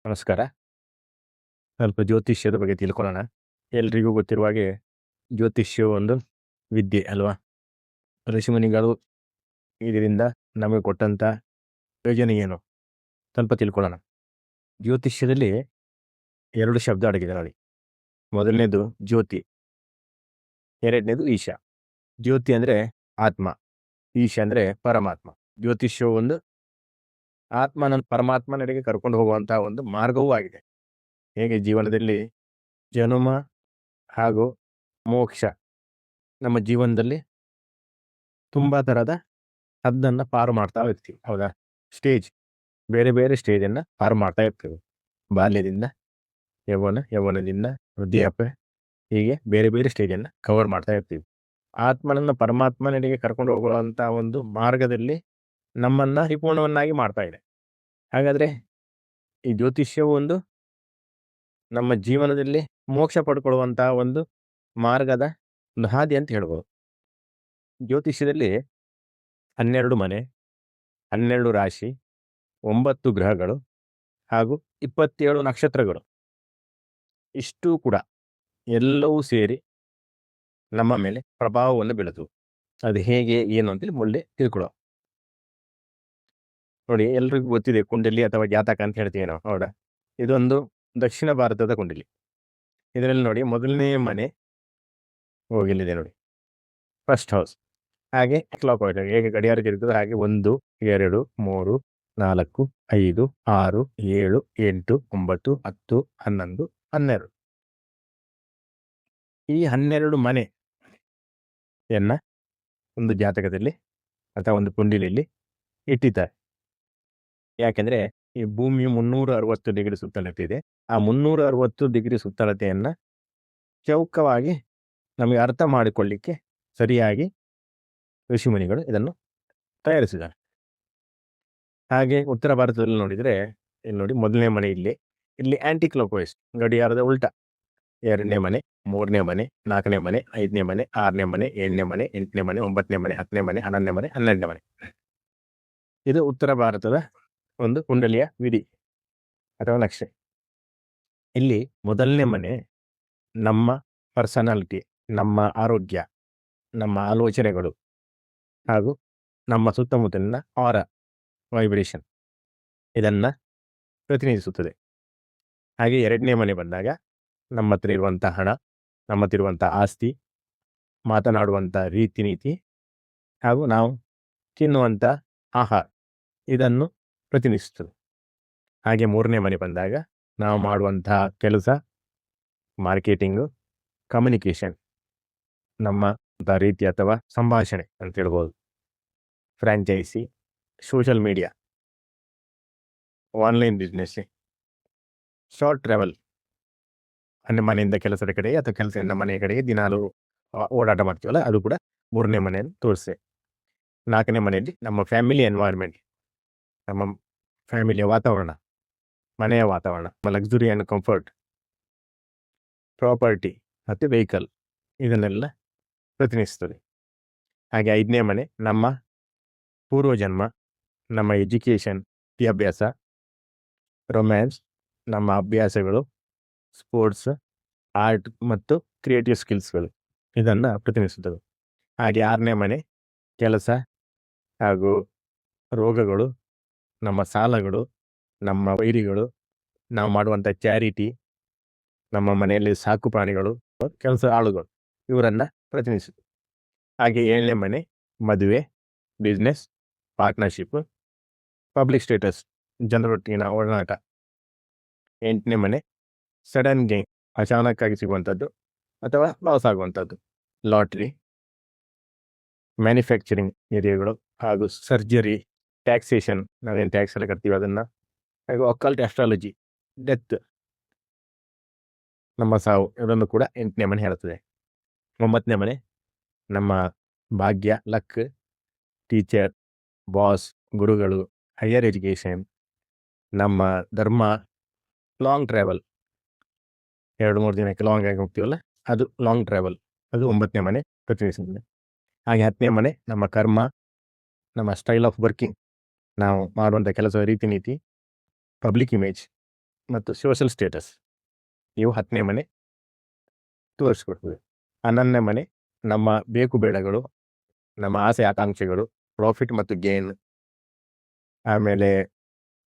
ನಮಸ್ಕಾರ. ಸ್ವಲ್ಪ ಜ್ಯೋತಿಷ್ಯದ ಬಗ್ಗೆ ತಿಳ್ಕೊಳ್ಳೋಣ. ಎಲ್ರಿಗೂ ಗೊತ್ತಿರುವ ಹಾಗೆ ಜ್ಯೋತಿಷ್ಯವು ಒಂದು ವಿದ್ಯೆ ಅಲ್ವಾ? ಋಷಿಮುನಿಗಳು ಇದರಿಂದ ನಮಗೆ ಕೊಟ್ಟಂಥ ಪ್ರಯೋಜನ ಏನು? ಸ್ವಲ್ಪ ತಿಳ್ಕೊಳ್ಳೋಣ. ಜ್ಯೋತಿಷ್ಯದಲ್ಲಿ 2 ಶಬ್ದ ಅಡಗಿದೆ ನೋಡಿ. ಮೊದಲನೇದು ಜ್ಯೋತಿ, ಎರಡನೇದು ಈಶ. ಜ್ಯೋತಿ ಅಂದರೆ ಆತ್ಮ, ಈಶ ಅಂದರೆ ಪರಮಾತ್ಮ. ಜ್ಯೋತಿಷ್ಯವು ಒಂದು ಪರಮಾತ್ಮನೆಡೆಗೆ ಕರ್ಕೊಂಡು ಹೋಗುವಂಥ ಒಂದು ಮಾರ್ಗವೂ ಆಗಿದೆ. ಹೇಗೆ ಜೀವನದಲ್ಲಿ ಜನುಮ ಹಾಗೂ ಮೋಕ್ಷ ನಮ್ಮ ಜೀವನದಲ್ಲಿ ತುಂಬ ಥರದ ಹದ್ದನ್ನು ಪಾರು ಮಾಡ್ತಾ ಇರ್ತೀವಿ, ಹೌದಾ? ಬೇರೆ ಬೇರೆ ಸ್ಟೇಜನ್ನು ಪಾರು ಮಾಡ್ತಾ ಇರ್ತೀವಿ. ಬಾಲ್ಯದಿಂದ ಯೌವನದಿಂದ ವೃದ್ಧಾಪ್ಯ, ಹೀಗೆ ಬೇರೆ ಬೇರೆ ಸ್ಟೇಜನ್ನು ಕವರ್ ಮಾಡ್ತಾ ಇರ್ತೀವಿ. ಆತ್ಮನನ್ನು ಪರಮಾತ್ಮನೆಡೆಗೆ ಕರ್ಕೊಂಡು ಹೋಗುವಂಥ ಒಂದು ಮಾರ್ಗದಲ್ಲಿ ನಮ್ಮನ್ನು ಪರಿಪೂರ್ಣವನ್ನಾಗಿ ಮಾಡ್ತಾ ಇದೆ. ಹಾಗಾದರೆ ಈ ಜ್ಯೋತಿಷ್ಯವು ಒಂದು ನಮ್ಮ ಜೀವನದಲ್ಲಿ ಮೋಕ್ಷ ಪಡ್ಕೊಳ್ಳುವಂಥ ಒಂದು ಮಾರ್ಗದ ಒಂದು ಹಾದಿ ಅಂತ ಹೇಳ್ಬೋದು. ಜ್ಯೋತಿಷ್ಯದಲ್ಲಿ 12 ಮನೆ, 12 ರಾಶಿ, 9 ಗ್ರಹಗಳು ಹಾಗೂ 27 ನಕ್ಷತ್ರಗಳು, ಇಷ್ಟೂ ಕೂಡ ಎಲ್ಲವೂ ಸೇರಿ ನಮ್ಮ ಮೇಲೆ ಪ್ರಭಾವವನ್ನು ಬೀಳುತ್ತವೆ. ಅದು ಹೇಗೆ ಏನು ಅಂತೇಳಿ ಮುಂದೆ ತಿಳ್ಕೊಳ್ಳೋ. ನೋಡಿ, ಎಲ್ರಿಗೂ ಗೊತ್ತಿದೆ ಕುಂಡಲಿ ಅಥವಾ ಜಾತಕ ಅಂತ ಹೇಳ್ತೀವಿ ನಾವು, ಹೌದಾ? ಇದೊಂದು ದಕ್ಷಿಣ ಭಾರತದ ಕುಂಡಲಿ. ಇದರಲ್ಲಿ ನೋಡಿ, ಮೊದಲನೇ ಮನೆ ಹೋಗಿಲ್ಲಿದೆ ನೋಡಿ, ಫಸ್ಟ್ ಹೌಸ್. ಹಾಗೆ ಕ್ಲಾಕ್ ವೈಸ್ ಹೇಗೆ ಗಡಿಯಾರ ತಿರುಗುತ್ತದೆ ಹಾಗೆ 1, 2, 3, 4, 5, 6, 7, 8, 9, 10, 11, 12. ಈ 12 ಮನೆಯನ್ನ ಒಂದು ಜಾತಕದಲ್ಲಿ ಅಥವಾ ಒಂದು ಕುಂಡಲಿಯಲ್ಲಿ ಇಟ್ಟಿದ್ದಾರೆ. ಯಾಕೆಂದ್ರೆ ಈ ಭೂಮಿಯು 360 ಡಿಗ್ರಿ ಸುತ್ತಳತೆ ಇದೆ. ಆ 360 ಡಿಗ್ರಿ ಸುತ್ತಳತೆಯನ್ನ ಚೌಕವಾಗಿ ನಮಗೆ ಅರ್ಥ ಮಾಡಿಕೊಳ್ಳಿಕ್ಕೆ ಸರಿಯಾಗಿ ಋಷಿಮುನಿಗಳು ಇದನ್ನು ತಯಾರಿಸಿದ್ದಾರೆ. ಹಾಗೆ ಉತ್ತರ ಭಾರತದಲ್ಲಿ ನೋಡಿದರೆ, ಇಲ್ಲಿ ನೋಡಿ, ಮೊದಲನೇ ಮನೆ ಇಲ್ಲಿ ಆಂಟಿ ಕ್ಲಾಕ್ ವೈಸ್ ಗಡಿಯಾರದ ಉಲ್ಟಾ. 2ನೇ ಮನೆ, 3ನೇ ಮನೆ, 4ನೇ ಮನೆ, 5ನೇ ಮನೆ, 6ನೇ ಮನೆ, 7ನೇ ಮನೆ, 8ನೇ ಮನೆ, 9ನೇ ಮನೆ, 10ನೇ ಮನೆ, 11ನೇ ಮನೆ, 12ನೇ ಮನೆ. ಇದು ಉತ್ತರ ಭಾರತದ ಒಂದು ಕುಂಡಲಿಯ ವಿಧಿ ಅಥವಾ ನಕ್ಷೆ. ಇಲ್ಲಿ ಮೊದಲನೇ ಮನೆ ನಮ್ಮ ಪರ್ಸನಾಲಿಟಿ, ನಮ್ಮ ಆರೋಗ್ಯ, ನಮ್ಮ ಆಲೋಚನೆಗಳು ಹಾಗೂ ನಮ್ಮ ಸುತ್ತಮುತ್ತಲಿನ ಆರಾ ವೈಬ್ರೇಷನ್ ಇದನ್ನು ಪ್ರತಿನಿಧಿಸುತ್ತದೆ. ಹಾಗೆ 2ನೇ ಮನೆ ಬಂದಾಗ ನಮ್ಮ ಹತ್ರ ಇರುವಂಥ ಹಣ, ನಮ್ಮ ಹತ್ರ ಇರುವಂಥ ಆಸ್ತಿ, ಮಾತನಾಡುವಂಥ ರೀತಿ ನೀತಿ ಹಾಗೂ ನಾವು ತಿನ್ನುವಂಥ ಆಹಾರ ಇದನ್ನು ಪ್ರತಿನಿಧಿಸುತ್ತದೆ. ಹಾಗೆ 3ನೇ ಮನೆ ಬಂದಾಗ ನಾವು ಮಾಡುವಂಥ ಕೆಲಸ, ಮಾರ್ಕೆಟಿಂಗು, ಕಮ್ಯುನಿಕೇಷನ್, ನಮ್ಮ ರೀತಿ ಅಥವಾ ಸಂಭಾಷಣೆ ಅಂತ ಹೇಳ್ಬೋದು, franchise, social media, online business, short travel, ಮನೆಯಿಂದ ಕೆಲಸದ ಕಡೆಗೆ ಅಥವಾ ಕೆಲಸದಿಂದ ಮನೆಯ ಕಡೆಗೆ ದಿನಾಲು ಓಡಾಟ ಮಾಡ್ತೀವಲ್ಲ, ಅದು ಕೂಡ 3ನೇ ಮನೆಯನ್ನು ತೋರಿಸ್ತೇವೆ. 4ನೇ ಮನೆಯಲ್ಲಿ ನಮ್ಮ ಫ್ಯಾಮಿಲಿ ಎನ್ವೈರ್ಮೆಂಟ್, ನಮ್ಮ ಫ್ಯಾಮಿಲಿಯ ವಾತಾವರಣ, ಮನೆಯ ವಾತಾವರಣ, ಲಕ್ಸುರಿ ಆ್ಯಂಡ್ ಕಂಫರ್ಟ್, ಪ್ರಾಪರ್ಟಿ ಮತ್ತು ವೆಹಿಕಲ್ ಇದನ್ನೆಲ್ಲ ಪ್ರತಿನಿಧಿಸ್ತದೆ. ಹಾಗೆ 5ನೇ ಮನೆ ನಮ್ಮ ಪೂರ್ವಜನ್ಮ, ನಮ್ಮ ಎಜುಕೇಷನ್, ವಿದ್ಯಾಭ್ಯಾಸ, ರೊಮ್ಯಾನ್ಸ್, ನಮ್ಮ ಅಭ್ಯಾಸಗಳು, ಸ್ಪೋರ್ಟ್ಸ್, ಆರ್ಟ್ ಮತ್ತು ಕ್ರಿಯೇಟಿವ್ ಸ್ಕಿಲ್ಸ್ಗಳು ಇದನ್ನು ಪ್ರತಿನಿಧಿಸುತ್ತದೆ. ಹಾಗೆ 6ನೇ ಮನೆ ಕೆಲಸ ಹಾಗೂ ರೋಗಗಳು, ನಮ್ಮ ಸಾಲಗಳು, ನಮ್ಮ ವೈರಿಗಳು, ನಾವು ಮಾಡುವಂಥ ಚಾರಿಟಿ, ನಮ್ಮ ಮನೆಯಲ್ಲಿ ಸಾಕು ಪ್ರಾಣಿಗಳು, ಕೆಲಸ ಆಳುಗಳು ಇವರನ್ನು ಪ್ರತಿನಿಧಿಸುತ್ತೆ. ಹಾಗೆ 7ನೇ ಮನೆ ಮದುವೆ, ಬಿಸ್ನೆಸ್, ಪಾರ್ಟ್ನರ್ಶಿಪ್, ಪಬ್ಲಿಕ್ ಸ್ಟೇಟಸ್, ಜನರೊಟ್ಟಿಗಿನ ಒಡನಾಟ. 8ನೇ ಮನೆ ಸಡನ್ ಗೇನ್, ಅಚಾನಕ್ಕಾಗಿ ಸಿಗುವಂಥದ್ದು ಅಥವಾ ಲಾಸ್ ಆಗುವಂಥದ್ದು, ಲಾಟ್ರಿ, ಮ್ಯಾನುಫ್ಯಾಕ್ಚರಿಂಗ್ ಏರಿಯಾಗಳು ಹಾಗೂ ಸರ್ಜರಿ, ಟ್ಯಾಕ್ಸೇಷನ್, ನಾವೇನು ಟ್ಯಾಕ್ಸ್ ಎಲ್ಲ ಕಟ್ತೀವಿ ಅದನ್ನು, ಹಾಗೂ ಅಕಲ್ಟ್ ಆಸ್ಟ್ರಾಲಜಿ, ಡೆತ್, ನಮ್ಮ ಸಾವು ಇದನ್ನು ಕೂಡ 8ನೇ ಮನೆ ಹೇಳುತ್ತದೆ. 9ನೇ ಮನೆ ನಮ್ಮ ಭಾಗ್ಯ, ಲಕ್, ಟೀಚರ್, ಬಾಸ್, ಗುರುಗಳು, ಹೈಯರ್ ಎಜುಕೇಷನ್, ನಮ್ಮ ಧರ್ಮ, ಲಾಂಗ್ ಟ್ರಾವೆಲ್, 2-3 ದಿನಕ್ಕೆ ಲಾಂಗ್ ಆಗಿ ಹೋಗ್ತೀವಲ್ಲ ಅದು ಲಾಂಗ್ ಟ್ರಾವೆಲ್, ಅದು 9ನೇ ಮನೆ ಪ್ರತಿನಿಧಿಸುತ್ತದೆ. ಹಾಗೆ 10ನೇ ಮನೆ ನಮ್ಮ ಕರ್ಮ, ನಮ್ಮ ಸ್ಟೈಲ್ ಆಫ್ ವರ್ಕಿಂಗ್, ನಾವು ಮಾಡುವಂಥ ಕೆಲಸದ ರೀತಿ ನೀತಿ, ಪಬ್ಲಿಕ್ ಇಮೇಜ್, ಮತ್ತು ಸೋಷಲ್ ಸ್ಟೇಟಸ್ ಇವು 10ನೇ ಮನೆ ತೋರಿಸ್ಕೊಡ್ತದೆ. 11ನೇ ಮನೆ ನಮ್ಮ ಬೇಕು ಬೇಡಗಳು, ನಮ್ಮ ಆಸೆ ಆಕಾಂಕ್ಷೆಗಳು, ಪ್ರಾಫಿಟ್ ಮತ್ತು ಗೇನ್, ಆಮೇಲೆ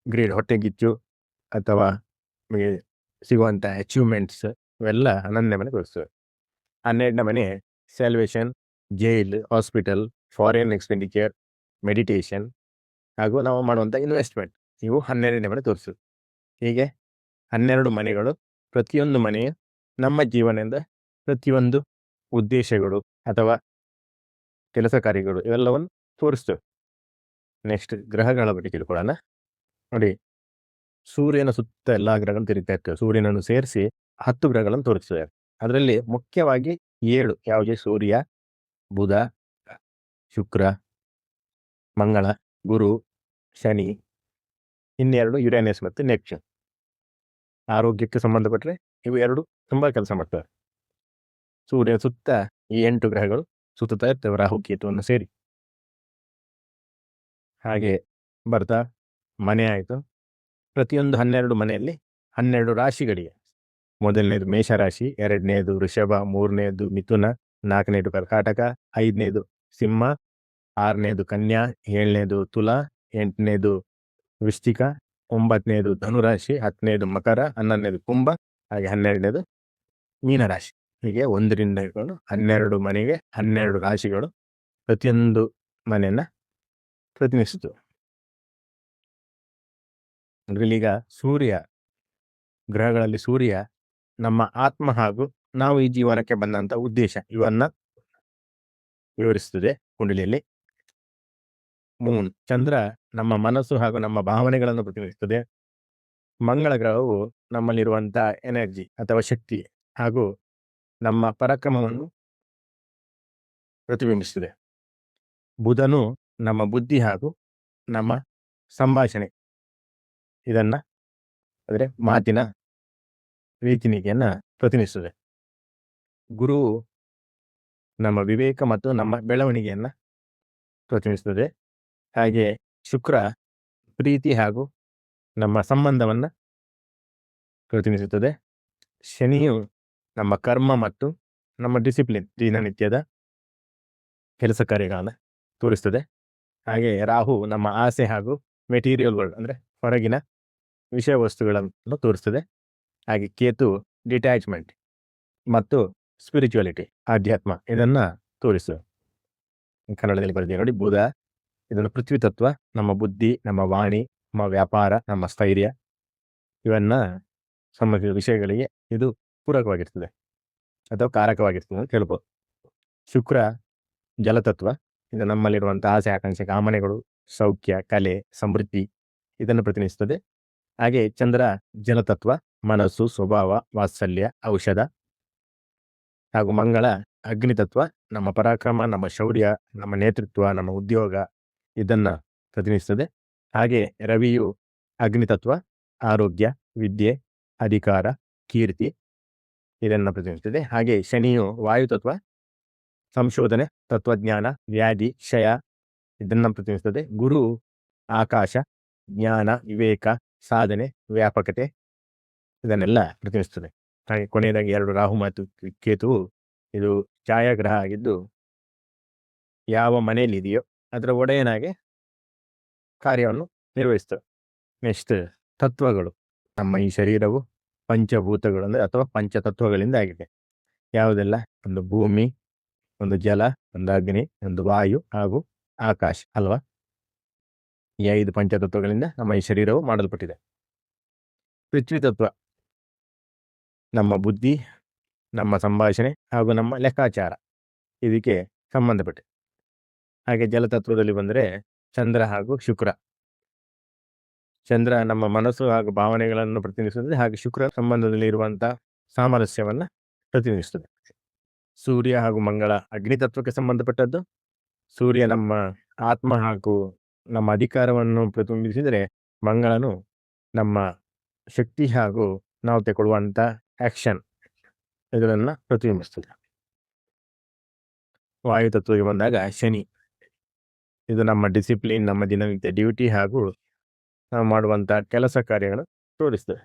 ಗ್ರೀಡ್ ಹೊಟ್ಟೆಗಿಚ್ಚು ಅಥವಾ ನಮಗೆ ಸಿಗುವಂಥ ಅಚೀವ್ಮೆಂಟ್ಸ್ ಇವೆಲ್ಲ 11ನೇ ಮನೆ ತೋರಿಸ್ತವೆ. 12ನೇ ಮನೆ salvation, jail, hospital, foreign expenditure, meditation ಹಾಗೂ ನಾವು ಮಾಡುವಂಥ ಇನ್ವೆಸ್ಟ್ಮೆಂಟ್ ಇವು 12ನೇ ಮನೆ ತೋರಿಸ್ತದೆ. ಹೀಗೆ 12 ಮನೆಗಳು ಪ್ರತಿಯೊಂದು ಮನೆಯ ನಮ್ಮ ಜೀವನದಿಂದ ಪ್ರತಿಯೊಂದು ಉದ್ದೇಶಗಳು ಅಥವಾ ಕೆಲಸ ಕಾರ್ಯಗಳು ಇವೆಲ್ಲವನ್ನು ತೋರಿಸ್ತವೆ. ನೆಕ್ಸ್ಟ್ ಗ್ರಹಗಳ ಬಗ್ಗೆ ತಿಳ್ಕೊಳ್ಳೋಣ. ನೋಡಿ, ಸೂರ್ಯನ ಸುತ್ತ ಎಲ್ಲ ಗ್ರಹಗಳನ್ನು ತಿರುಗ್ತಾ ಇರ್ತವೆ. ಸೂರ್ಯನನ್ನು ಸೇರಿಸಿ 10 ಗ್ರಹಗಳನ್ನು ತೋರಿಸ್ತದೆ. ಅದರಲ್ಲಿ ಮುಖ್ಯವಾಗಿ 7 ಯಾವುದೇ ಸೂರ್ಯ, ಬುಧ, ಶುಕ್ರ, ಮಂಗಳ, ಗುರು, ಶನಿ, ಇನ್ನೆರಡು ಯುರೇನಸ್ ಮತ್ತು ನೆಪ್ಚೂನ್. ಆರೋಗ್ಯಕ್ಕೆ ಸಂಬಂಧಪಟ್ಟರೆ ಇವು 2 ತುಂಬಾ ಕೆಲಸ ಮಾಡ್ತವೆ. ಸೂರ್ಯನ ಸುತ್ತ ಈ 8 ಗ್ರಹಗಳು ಸುತ್ತಾ ಇರ್ತವೆ ರಾಹುಕೇತುವನ್ನು ಸೇರಿ. ಹಾಗೆ ಬರ್ತಾ ಮನೆ ಆಯಿತು. ಪ್ರತಿಯೊಂದು 12 ಮನೆಯಲ್ಲಿ 12 ರಾಶಿಗಳಿಗೆ, ಮೊದಲನೇದು ಮೇಷರಾಶಿ, 2ನೇದು ವೃಷಭ, 3ನೇದು ಮಿಥುನ, 4ನೇದು ಕರ್ಕಾಟಕ, 5ನೇದು ಸಿಂಹ, 6ನೇದು ಕನ್ಯಾ, 7ನೇದು ತುಲಾ, 8ನೇದು ವೃಶ್ಚಿಕ, 9ನೇದು ಧನುರಾಶಿ, 10ನೇದು ಮಕರ, 11ನೇದು ಕುಂಭ, ಹಾಗೆ 12ನೇದು ಮೀನರಾಶಿ. ಹೀಗೆ 1ರಿಂದ ಹಿಡ್ಕೊಂಡು 12 ಮನೆಗೆ 12 ರಾಶಿಗಳು ಪ್ರತಿಯೊಂದು ಮನೆಯನ್ನ ಪ್ರತಿನಿಧಿಸಿತು. ಈಗ ಸೂರ್ಯ, ಗ್ರಹಗಳಲ್ಲಿ ಸೂರ್ಯ ನಮ್ಮ ಆತ್ಮ ಹಾಗೂ ನಾವು ಈ ಜೀವನಕ್ಕೆ ಬಂದಂತ ಉದ್ದೇಶ ಇವನ್ನ ವಿವರಿಸುತ್ತದೆ ಕುಂಡಲಿಯಲ್ಲಿ. ಮೂನ್, ಚಂದ್ರ ನಮ್ಮ ಮನಸ್ಸು ಹಾಗೂ ನಮ್ಮ ಭಾವನೆಗಳನ್ನು ಪ್ರತಿನಿಧಿಸುತ್ತದೆ. ಮಂಗಳ ಗ್ರಹವು ನಮ್ಮಲ್ಲಿರುವಂತಹ ಎನರ್ಜಿ ಅಥವಾ ಶಕ್ತಿ ಹಾಗೂ ನಮ್ಮ ಪರಾಕ್ರಮವನ್ನು ಪ್ರತಿಬಿಂಬಿಸುತ್ತದೆ. ಬುಧನು ನಮ್ಮ ಬುದ್ಧಿ ಹಾಗೂ ನಮ್ಮ ಸಂಭಾಷಣೆ ಇದನ್ನ ಅಂದರೆ ಮಾತಿನ ರೀತಿನಿಗೆಯನ್ನ ಪ್ರತಿನಿಧಿಸುತ್ತದೆ. ಗುರು ನಮ್ಮ ವಿವೇಕ ಮತ್ತು ನಮ್ಮ ಬೆಳವಣಿಗೆಯನ್ನ ಪ್ರತಿನಿಧಿಸುತ್ತದೆ. ಹಾಗೆ ಶುಕ್ರ ಪ್ರೀತಿ ಹಾಗೂ ನಮ್ಮ ಸಂಬಂಧವನ್ನ ಪ್ರತಿನಿಧಿಸುತ್ತದೆ. ಶನಿಯು ನಮ್ಮ ಕರ್ಮ ಮತ್ತು ನಮ್ಮ ಡಿಸಿಪ್ಲಿನ್, ದಿನನಿತ್ಯದ ಕೆಲಸ ಕಾರ್ಯಗಳನ್ನು ತೋರಿಸ್ತದೆ. ಹಾಗೆ ರಾಹು ನಮ್ಮ ಆಸೆ ಹಾಗೂ ಮೆಟೀರಿಯಲ್ ವರ್ಲ್ಡ್ ಅಂದರೆ ಹೊರಗಿನ ವಿಷಯ ವಸ್ತುಗಳನ್ನು ತೋರಿಸ್ತದೆ. ಹಾಗೆ ಕೇತು ಡಿಟ್ಯಾಚ್ಮೆಂಟ್ ಮತ್ತು ಸ್ಪಿರಿಚುಯಾಲಿಟಿ, ಆಧ್ಯಾತ್ಮ ಇದನ್ನ ತೋರಿಸ್ತದೆ. ಕನ್ನಡದಲ್ಲಿ ಬರೆದಿದೆ ನೋಡಿ. ಬುಧ ಇದನ್ನು ಪೃಥ್ವಿ ತತ್ವ, ನಮ್ಮ ಬುದ್ಧಿ, ನಮ್ಮ ವಾಣಿ, ನಮ್ಮ ವ್ಯಾಪಾರ, ನಮ್ಮ ಸ್ಥೈರ್ಯ ಇವನ್ನ ಸಂಬಂಧಿಸಿದ ವಿಷಯಗಳಿಗೆ ಇದು ಪೂರಕವಾಗಿರ್ತದೆ ಅಥವಾ ಕಾರಕವಾಗಿರ್ತದೆ ಅಂತ ಹೇಳ್ಬೋದು. ಶುಕ್ರ ಜಲತತ್ವ, ಇದು ನಮ್ಮಲ್ಲಿರುವಂತಹ ಆಸೆ ಆಕಾಂಕ್ಷೆ ಕಾಮನೆಗಳು, ಸೌಖ್ಯ, ಕಲೆ, ಸಮೃದ್ಧಿ ಇದನ್ನು ಪ್ರತಿನಿಧಿಸುತ್ತದೆ. ಹಾಗೆ ಚಂದ್ರ ಜಲತತ್ವ, ಮನಸ್ಸು, ಸ್ವಭಾವ, ವಾತ್ಸಲ್ಯ, ಔಷಧ. ಹಾಗೂ ಮಂಗಳ ಅಗ್ನಿತತ್ವ, ನಮ್ಮ ಪರಾಕ್ರಮ, ನಮ್ಮ ಶೌರ್ಯ, ನಮ್ಮ ನೇತೃತ್ವ, ನಮ್ಮ ಉದ್ಯೋಗ ಇದನ್ನ ಪ್ರತಿನಿಧಿಸುತ್ತದೆ. ಹಾಗೆ ರವಿಯು ಅಗ್ನಿತತ್ವ, ಆರೋಗ್ಯ, ವಿದ್ಯೆ, ಅಧಿಕಾರ, ಕೀರ್ತಿ ಇದನ್ನ ಪ್ರತಿನಿಧಿಸುತ್ತದೆ. ಹಾಗೆ ಶನಿಯು ವಾಯುತತ್ವ, ಸಂಶೋಧನೆ, ತತ್ವಜ್ಞಾನ, ವ್ಯಾಧಿ, ಕ್ಷಯ ಇದನ್ನ ಪ್ರತಿನಿಧಿಸುತ್ತದೆ. ಗುರು ಆಕಾಶ, ಜ್ಞಾನ, ವಿವೇಕ, ಸಾಧನೆ, ವ್ಯಾಪಕತೆ ಇದನ್ನೆಲ್ಲ ಪ್ರತಿನಿಧಿಸುತ್ತದೆ. ಹಾಗೆ ಕೊನೆಯದಾಗಿ 2 ರಾಹು ಮತ್ತು ಕೇತುವು ಇದು ಛಾಯಾಗ್ರಹ ಆಗಿದ್ದು ಯಾವ ಮನೆಯಲ್ಲಿ ಇದೆಯೋ ಅದರ ಒಡೆಯನಾಗಿ ಕಾರ್ಯವನ್ನು ನಿರ್ವಹಿಸ್ತವೆ. ನೆಕ್ಸ್ಟ್ ತತ್ವಗಳು. ನಮ್ಮ ಈ ಶರೀರವು ಪಂಚಭೂತಗಳು ಅಂದರೆ ಅಥವಾ ಪಂಚತತ್ವಗಳಿಂದ ಆಗಿದೆ. ಯಾವುದೆಲ್ಲ? ಒಂದು ಭೂಮಿ, ಒಂದು ಜಲ, ಒಂದು ಅಗ್ನಿ, ಒಂದು ವಾಯು ಹಾಗೂ ಆಕಾಶ ಅಲ್ವಾ? ಈ 5 ಪಂಚತತ್ವಗಳಿಂದ ನಮ್ಮ ಈ ಶರೀರವು ಮಾಡಲ್ಪಟ್ಟಿದೆ. ಪೃಥ್ವಿ ತತ್ವ ನಮ್ಮ ಬುದ್ಧಿ, ನಮ್ಮ ಸಂಭಾಷಣೆ ಹಾಗೂ ನಮ್ಮ ಲೆಕ್ಕಾಚಾರ ಇದಕ್ಕೆ ಸಂಬಂಧಪಟ್ಟಿದೆ. ಹಾಗೆ ಜಲತತ್ವದಲ್ಲಿ ಬಂದರೆ ಚಂದ್ರ ಹಾಗೂ ಶುಕ್ರ. ಚಂದ್ರ ನಮ್ಮ ಮನಸ್ಸು ಹಾಗೂ ಭಾವನೆಗಳನ್ನು ಪ್ರತಿನಿಧಿಸುತ್ತದೆ. ಹಾಗೆ ಶುಕ್ರ ಸಂಬಂಧದಲ್ಲಿ ಇರುವಂತಹ ಸಾಮರಸ್ಯವನ್ನ ಪ್ರತಿನಿಧಿಸುತ್ತದೆ. ಸೂರ್ಯ ಹಾಗೂ ಮಂಗಳ ಅಗ್ನಿತತ್ವಕ್ಕೆ ಸಂಬಂಧಪಟ್ಟದ್ದು. ಸೂರ್ಯ ನಮ್ಮ ಆತ್ಮ ಹಾಗೂ ನಮ್ಮ ಅಧಿಕಾರವನ್ನು ಪ್ರತಿಬಿಂಬಿಸಿದರೆ, ಮಂಗಳನು ನಮ್ಮ ಶಕ್ತಿ ಹಾಗೂ ನಾವು ತೆಗೊಳ್ಳುವಂಥ ಆಕ್ಷನ್ ಇದನ್ನ ಪ್ರತಿಬಿಂಬಿಸ್ತದೆ. ವಾಯುತತ್ವಕ್ಕೆ ಬಂದಾಗ ಶನಿ, ಇದು ನಮ್ಮ ಡಿಸಿಪ್ಲಿನ್, ನಮ್ಮ ದಿನನಿತ್ಯ ಡ್ಯೂಟಿ ಹಾಗೂ ನಾವು ಮಾಡುವಂಥ ಕೆಲಸ ಕಾರ್ಯಗಳನ್ನು ತೋರಿಸ್ತದೆ.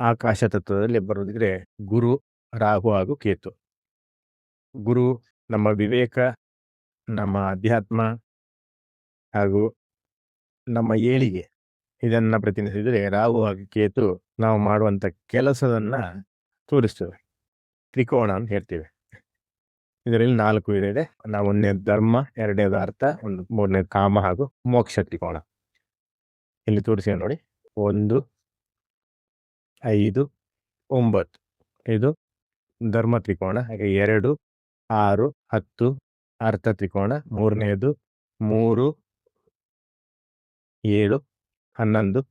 ಆಕಾಶ ತತ್ವದಲ್ಲಿ ಬರೋದಿದ್ರೆ ಗುರು, ರಾಹು ಹಾಗೂ ಕೇತು. ಗುರು ನಮ್ಮ ವಿವೇಕ, ನಮ್ಮ ಅಧ್ಯಾತ್ಮ ಹಾಗೂ ನಮ್ಮ ಏಳಿಗೆ ಇದನ್ನ ಪ್ರತಿನಿಧಿಸಿದರೆ, ರಾಹು ಹಾಗೂ ಕೇತು ನಾವು ಮಾಡುವಂತ ಕೆಲಸವನ್ನ ತೋರಿಸ್ತೇವೆ. ತ್ರಿಕೋಣ ಅಂತ ಹೇಳ್ತೇವೆ. ಇದರಲ್ಲಿ 4 ಇದೆ. ನಾವು 1ನೇದು ಧರ್ಮ, 2ನೇದು ಅರ್ಥ, 3ನೇದು ಕಾಮ ಹಾಗೂ ಮೋಕ್ಷ ತ್ರಿಕೋಣ. ಇಲ್ಲಿ ತೋರಿಸಿ ನೋಡಿ. 1, 5, 9 ಇದು ಧರ್ಮ ತ್ರಿಕೋಣ. ಹಾಗೆ 2, 6, 10 ಅರ್ಥ ತ್ರಿಕೋಣ. 3ನೇದು 3, 7, 11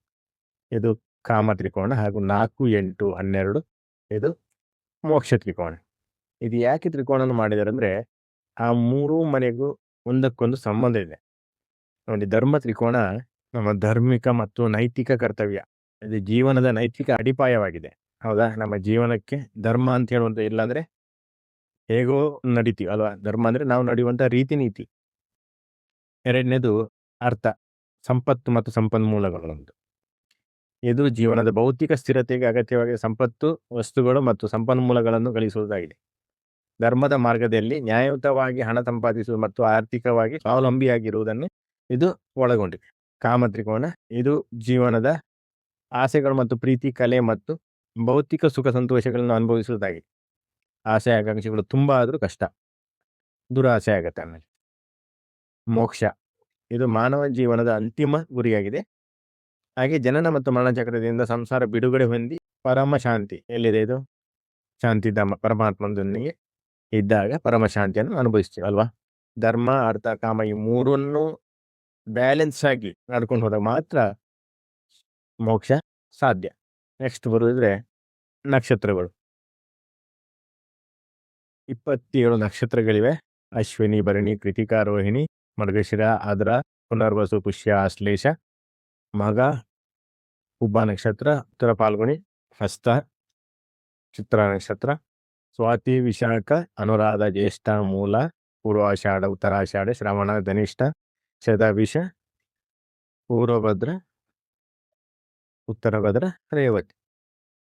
ಇದು ಕಾಮ ತ್ರಿಕೋಣ. ಹಾಗೂ 4, 8, 12 ಇದು ಮೋಕ್ಷ ತ್ರಿಕೋಣ. ಇದು ಯಾಕೆ ತ್ರಿಕೋಣ ಮಾಡಿದ್ದಾರೆ ಅಂದ್ರೆ, ಆ 3 ಮನೆಗೂ ಒಂದಕ್ಕೊಂದು ಸಂಬಂಧ ಇದೆ ನೋಡಿ. ಧರ್ಮ ತ್ರಿಕೋಣ ನಮ್ಮ ಧಾರ್ಮಿಕ ಮತ್ತು ನೈತಿಕ ಕರ್ತವ್ಯ, ಇದು ಜೀವನದ ನೈತಿಕ ಅಡಿಪಾಯವಾಗಿದೆ. ಹೌದಾ? ನಮ್ಮ ಜೀವನಕ್ಕೆ ಧರ್ಮ ಅಂತ ಹೇಳುವಂತ ಇಲ್ಲ ಅಂದ್ರೆ ಹೇಗೋ ನಡಿತೀವಿ ಅಲ್ವಾ? ಧರ್ಮ ಅಂದ್ರೆ ನಾವು ನಡೆಯುವಂತ ರೀತಿ ನೀತಿ. 2ನೇದು ಅರ್ಥ, ಸಂಪತ್ತು ಮತ್ತು ಸಂಪನ್ಮೂಲಗಳು. ಇದು ಜೀವನದ ಭೌತಿಕ ಸ್ಥಿರತೆಗೆ ಅಗತ್ಯವಾಗಿ ಸಂಪತ್ತು, ವಸ್ತುಗಳು ಮತ್ತು ಸಂಪನ್ಮೂಲಗಳನ್ನು ಗಳಿಸುವುದಾಗಿದೆ. ಧರ್ಮದ ಮಾರ್ಗದಲ್ಲಿ ನ್ಯಾಯಯುತವಾಗಿ ಹಣ ಸಂಪಾದಿಸುವುದು ಮತ್ತು ಆರ್ಥಿಕವಾಗಿ ಸ್ವಾವಲಂಬಿಯಾಗಿರುವುದನ್ನು ಇದು ಒಳಗೊಂಡಿದೆ. ಕಾಮ ತ್ರಿಕೋಣ ಇದು ಜೀವನದ ಆಸೆಗಳು ಮತ್ತು ಪ್ರೀತಿ, ಕಲೆ ಮತ್ತು ಭೌತಿಕ ಸುಖ ಸಂತೋಷಗಳನ್ನು ಅನುಭವಿಸುವುದಾಗಿದೆ. ಆಸೆ ಆಕಾಂಕ್ಷೆಗಳು ತುಂಬಾ ಆದ್ರೂ ಕಷ್ಟ, ದುರಾಸೆ ಆಗತ್ತೆ. ಆಮೇಲೆ ಮೋಕ್ಷ ಇದು ಮಾನವ ಜೀವನದ ಅಂತಿಮ ಗುರಿಯಾಗಿದೆ. ಹಾಗೆ ಜನನ ಮತ್ತು ಮರಣ ಚಕ್ರದಿಂದ ಸಂಸಾರ ಬಿಡುಗಡೆ ಹೊಂದಿ ಪರಮ ಶಾಂತಿ ಎಲ್ಲಿದೆ? ಇದು ಶಾಂತಿಧಾಮ, ಪರಮಾತ್ಮನೊಂದಿಗೆ ಇದ್ದಾಗ ಪರಮ ಶಾಂತಿಯನ್ನು ಅನುಭವಿಸ್ತೀವಿ ಅಲ್ವಾ? ಧರ್ಮ, ಅರ್ಥ, ಕಾಮ ಈ 3 ಬ್ಯಾಲೆನ್ಸ್ ಆಗಿ ನಡ್ಕೊಂಡು ಹೋದಾಗ ಮಾತ್ರ ಮೋಕ್ಷ ಸಾಧ್ಯ. ನೆಕ್ಸ್ಟ್ ಬರೋದಿದ್ರೆ ನಕ್ಷತ್ರಗಳು. 27 ನಕ್ಷತ್ರಗಳಿವೆ. ಅಶ್ವಿನಿ, ಭರಣಿ, ಕೃತಿಕಾ, ರೋಹಿಣಿ, ಮೃಗಶಿರ, ಆದ್ರ, ಪುನರ್ವಸು, ಪುಷ್ಯ, ಆಶ್ಲೇಷ, ಮಗ, ಉಬ್ಬ ನಕ್ಷತ್ರ, ಉತ್ತರ ಫಾಲ್ಗುಣಿ, ಹಸ್ತ, ಚಿತ್ರ ನಕ್ಷತ್ರ, ಸ್ವಾತಿ, ವಿಶಾಖ, ಅನುರಾಧ, ಜ್ಯೇಷ್ಠ, ಮೂಲ, ಪೂರ್ವಾಷಾಢ, ಉತ್ತರಾಷಾಢ, ಶ್ರವಣ, ಧನಿಷ್ಠ, ಶತಭಿಷ, ಪೂರ್ವಭದ್ರ, ಉತ್ತರಭದ್ರ, ರೇವತಿ.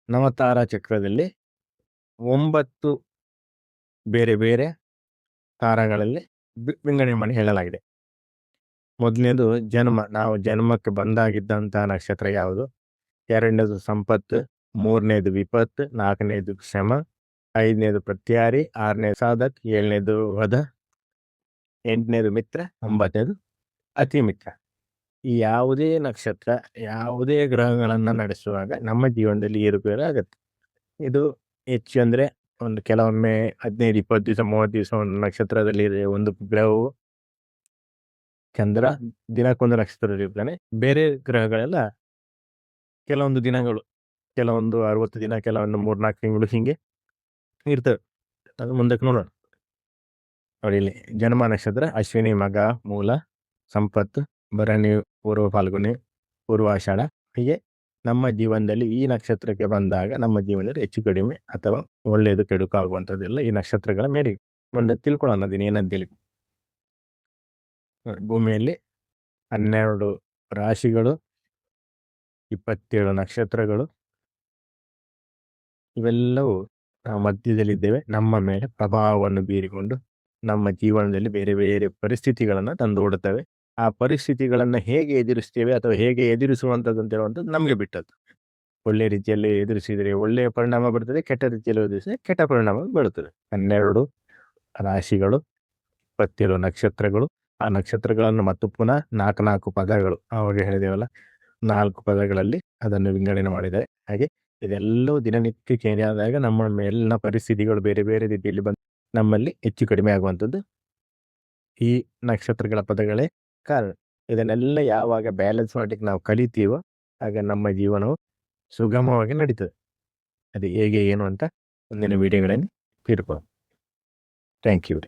ನವತಾರ ಚಕ್ರದಲ್ಲಿ 9 ಬೇರೆ ಬೇರೆ ತಾರಗಳಲ್ಲಿ ವಿಂಗಡಣೆ ಮಾಡಿ ಹೇಳಲಾಗಿದೆ. ಮೊದಲನೇದು ಜನ್ಮ, ನಾವು ಜನ್ಮಕ್ಕೆ ಬಂದಾಗಿದ್ದಂತಹ ನಕ್ಷತ್ರ ಯಾವುದು? 2ನೇದು ಸಂಪತ್ತು, 3ನೇದು ವಿಪತ್ತು, 4ನೇದು ಶ್ರಮ, 5ನೇದು ಪ್ರತ್ಯಾರಿ, 6ನೇದು ಸಾಧಕ್, 7ನೇದು ವಧ, 8ನೇದು ಮಿತ್ರ, 9ನೇದು ಅತಿ ಮಿತ್ರ. ಈ ಯಾವುದೇ ನಕ್ಷತ್ರ, ಯಾವುದೇ ಗ್ರಹಗಳನ್ನ ನಡೆಸುವಾಗ ನಮ್ಮ ಜೀವನದಲ್ಲಿ ಏರುಪೇರು ಆಗತ್ತೆ. ಇದು ಹೆಚ್ಚು ಅಂದ್ರೆ ಒಂದು ಕೆಲವೊಮ್ಮೆ 15, 20 ದಿವಸ, 30 ದಿವಸ ಒಂದು ನಕ್ಷತ್ರದಲ್ಲಿ ಒಂದು ಗ್ರಹವು, ಚಂದ್ರ ದಿನಕ್ಕೊಂದು ನಕ್ಷತ್ರದಲ್ಲಿ ಇರ್ತಾನೆ. ಬೇರೆ ಗ್ರಹಗಳೆಲ್ಲ ಕೆಲವೊಂದು ದಿನಗಳು, ಕೆಲವೊಂದು 60 ದಿನ, ಕೆಲವೊಂದು 3-4 ತಿಂಗಳು ಹಿಂಗೆ ಇರ್ತವೆ. ಅದು ಮುಂದಕ್ಕೆ ನೋಡೋಣ. ನೋಡಿ ಇಲ್ಲಿ ಜನ್ಮ ನಕ್ಷತ್ರ ಅಶ್ವಿನಿ, ಮಗ, ಮೂಲ, ಸಂಪತ್ತು, ಭರಣಿ, ಪೂರ್ವ ಫಾಲ್ಗುಣಿ, ಪೂರ್ವಾಷಾಢ. ಹೀಗೆ ನಮ್ಮ ಜೀವನದಲ್ಲಿ ಈ ನಕ್ಷತ್ರಕ್ಕೆ ಬಂದಾಗ ನಮ್ಮ ಜೀವನದಲ್ಲಿ ಹೆಚ್ಚು ಕಡಿಮೆ ಅಥವಾ ಒಳ್ಳೆಯದು ಕೆಡುಕು ಆಗುವಂಥದ್ದೆಲ್ಲ ಈ ನಕ್ಷತ್ರಗಳ ಮೇಲೆ ಮುಂದೆ ತಿಳ್ಕೊಳ್ಳೋಣ. ಅದನ್ನ ಏನಂತೇಳಿ. ಭೂಮಿಯಲ್ಲಿ 12 ರಾಶಿಗಳು, 27 ನಕ್ಷತ್ರಗಳು, ಇವೆಲ್ಲವೂ ನಾವು ಮಧ್ಯದಲ್ಲಿದ್ದೇವೆ. ನಮ್ಮ ಮೇಲೆ ಪ್ರಭಾವವನ್ನು ಬೀರಿಕೊಂಡು ನಮ್ಮ ಜೀವನದಲ್ಲಿ ಬೇರೆ ಬೇರೆ ಪರಿಸ್ಥಿತಿಗಳನ್ನ ತಂದೊಡ್ತವೆ. ಆ ಪರಿಸ್ಥಿತಿಗಳನ್ನ ಹೇಗೆ ಎದುರಿಸ್ತೇವೆ ಅಥವಾ ಹೇಗೆ ಎದುರಿಸುವಂಥದ್ದು ಅಂತ ಹೇಳುವಂಥದ್ದು ನಮಗೆ ಬಿಟ್ಟದ್ದು. ಒಳ್ಳೆ ರೀತಿಯಲ್ಲಿ ಎದುರಿಸಿದರೆ ಒಳ್ಳೆಯ ಪರಿಣಾಮ ಬರ್ತದೆ, ಕೆಟ್ಟ ರೀತಿಯಲ್ಲಿ ಎದುರಿಸಿದ್ರೆ ಕೆಟ್ಟ ಪರಿಣಾಮ ಬೀಳುತ್ತದೆ. 12 ರಾಶಿಗಳು, 27 ನಕ್ಷತ್ರಗಳು. ಆ ನಕ್ಷತ್ರಗಳನ್ನು ಮತ್ತು ಪುನಃ 4 ಪದಗಳು ಅವಾಗ ಹೇಳಿದೇವಲ್ಲ, 4 ಪದಗಳಲ್ಲಿ ಅದನ್ನು ವಿಂಗಡಣೆ ಮಾಡಿದ್ದಾರೆ. ಹಾಗೆ ಇದೆಲ್ಲವೂ ದಿನನಿತ್ಯ ಚೇಂಜ್ ಆದಾಗ ನಮ್ಮ ಮೇಲಿನ ಪರಿಸ್ಥಿತಿಗಳು ಬೇರೆ ಬೇರೆ ರೀತಿಯಲ್ಲಿ ಬಂದು ನಮ್ಮಲ್ಲಿ ಹೆಚ್ಚು ಕಡಿಮೆ ಆಗುವಂಥದ್ದು ಈ ನಕ್ಷತ್ರಗಳ ಪದಗಳೇ ಕಾರಣ. ಇದನ್ನೆಲ್ಲ ಯಾವಾಗ ಬ್ಯಾಲೆನ್ಸ್ ಮಾಡ್ಲಿಕ್ಕೆ ನಾವು ಕಲಿತೀವೋ ಆಗ ನಮ್ಮ ಜೀವನವು ಸುಗಮವಾಗಿ ನಡೀತದೆ. ಅದು ಹೇಗೆ ಏನು ಅಂತ ಮುಂದಿನ ವಿಡಿಯೋಗಳಲ್ಲಿ ತಿಳ್ಕೊಳ್ಳೋಣ. Thank you.